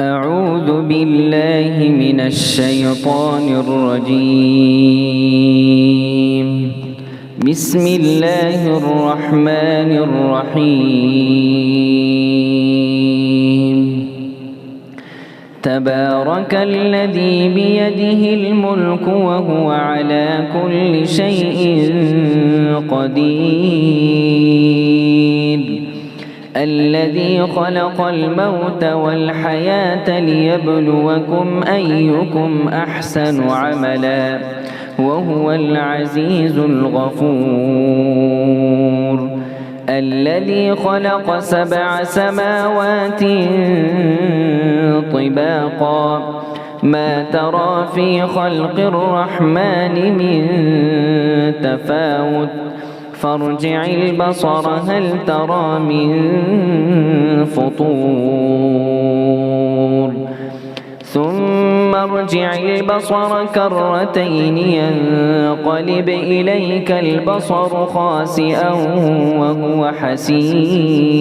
أعوذ بالله من الشيطان الرجيم. بسم الله الرحمن الرحيم. تبارك الذي بيده الملك وهو على كل شيء قدير. الذي خلق الموت والحياة ليبلوكم أيكم أحسن عملا وهو العزيز الغفور. الذي خلق 7 سماوات طباقا ما ترى في خلق الرحمن من تفاوت فارجع البصر هل ترى من فطور ثم ارجع البصر كرتين ينقلب إليك البصر خاسئا وهو حسير.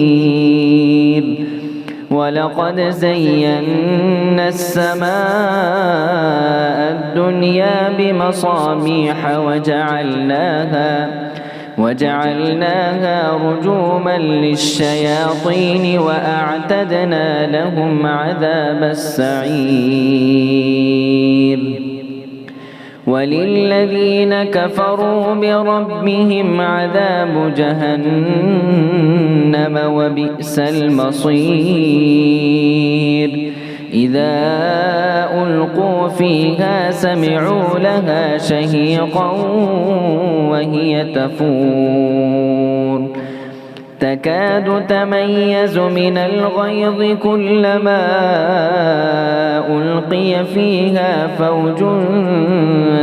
ولقد زينا السماء الدنيا بمصابيح وجعلناها رجوما للشياطين وأعتدنا لهم عذاب السعير. وللذين كفروا بربهم عذاب جهنم وبئس المصير. إذا ألقوا فيها سمعوا لها شهيقا وهي تفور تكاد تميز من الغيظ كلما ألقي فيها فوج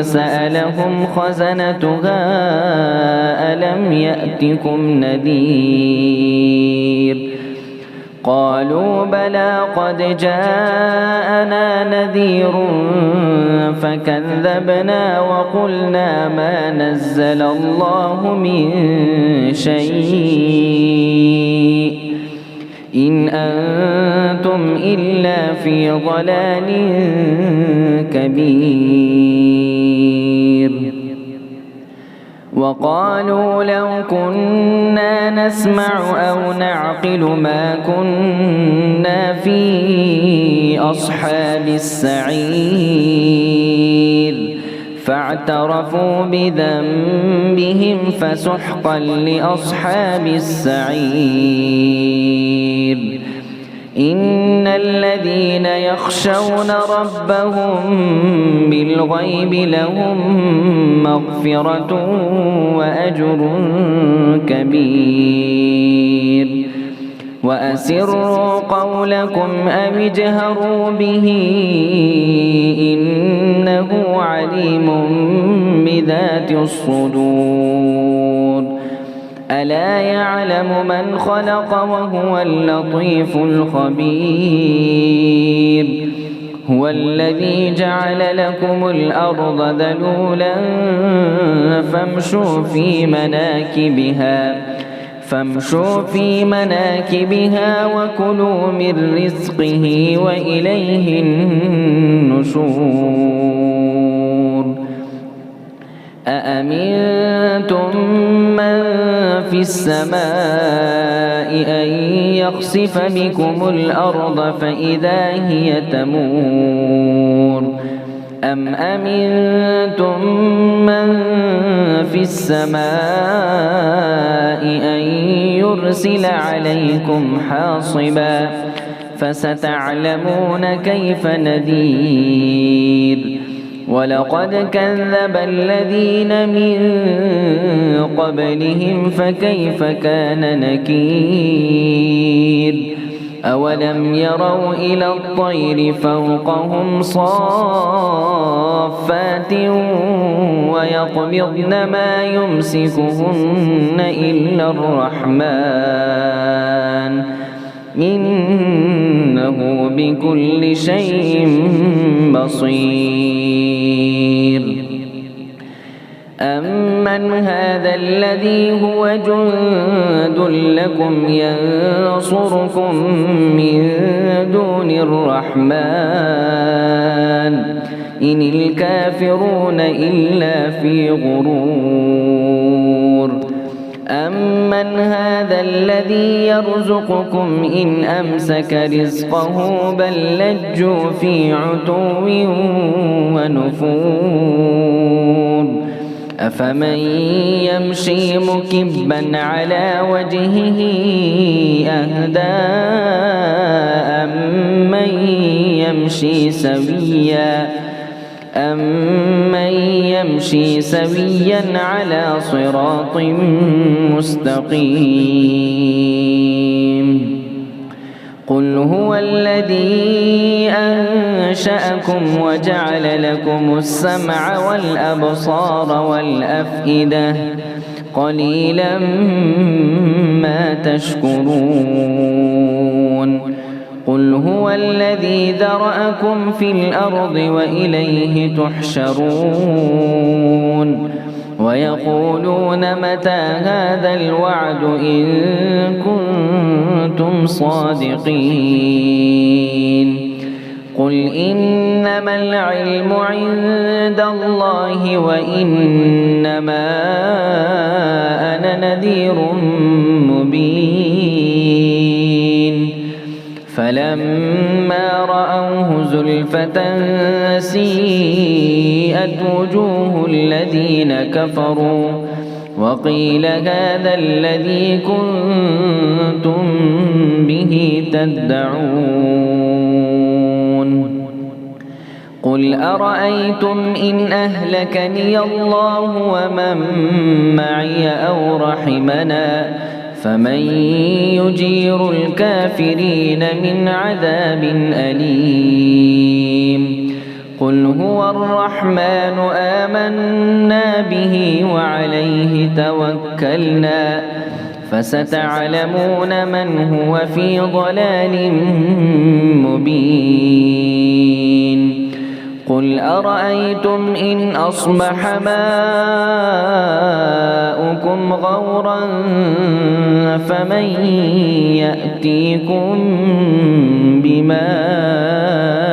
سألهم خزنتها ألم يأتكم نذير قالوا بلى قد جاءنا نذير فكذبنا وقلنا ما نزل الله من شيء إن أنتم إلا في ضلال كبير. وقالوا لو كنا نسمع أو نعقل ما كنا في أصحاب السعير فاعترفوا بذنبهم فسحقا لأصحاب السعير. إن الذين يخشون ربهم بالغيب لهم مغفرة وأجر كبير. وأسروا قولكم أو اجهروا به إنه عليم بذات الصدور. ألا يعلم من خلق وهو اللطيف الخبير. هو الذي جعل لكم الأرض ذلولا فامشوا في مناكبها وكلوا من رزقه وإليه النشور. أأمنتم من في السماء أن يخسف بكم الأرض فإذا هي تمور أم أمنتم من في السماء أن يرسل عليكم حاصبا فستعلمون كيف نذير. ولقد كذب الذين من قبلهم فكيف كان نكير. أولم يروا إلى الطير فوقهم صافات ويقبضن ما يمسكهن إلا الرحمن إنه بكل شيء بصير. أمن هذا الذي هو جند لكم ينصركم من دون الرحمن إن الكافرون إلا في غرور أمن هذا الذي يرزقكم إن أمسك رزقه بل لجوا في عتو ونفور أفمن يمشي مكبا على وجهه أهدى أمن يمشي سويا على صراط مستقيم قل هو الذي أنشأكم وجعل لكم السمع والأبصار والأفئدة قليلا ما تشكرون قل هو الذي ذرأكم في الأرض وإليه تحشرون ويقولون متى هذا الوعد إن كنتم صادقين قل إنما العلم عند الله وإنما أنا نذير مبين فلما رأوه زلفة سيئت وجوه الذين كفروا وقيل هذا الذي كنتم به تدعون قل أرأيتم إن أهلكني الله ومن معي أو رحمنا فمن يجير الكافرين من عذاب أليم قل هو الرحمن آمنا به وعليه توكلنا فستعلمون من هو في ضلال مبين قل أرأيتم إن أصبح ماؤكم غورا فمن يأتيكم بماء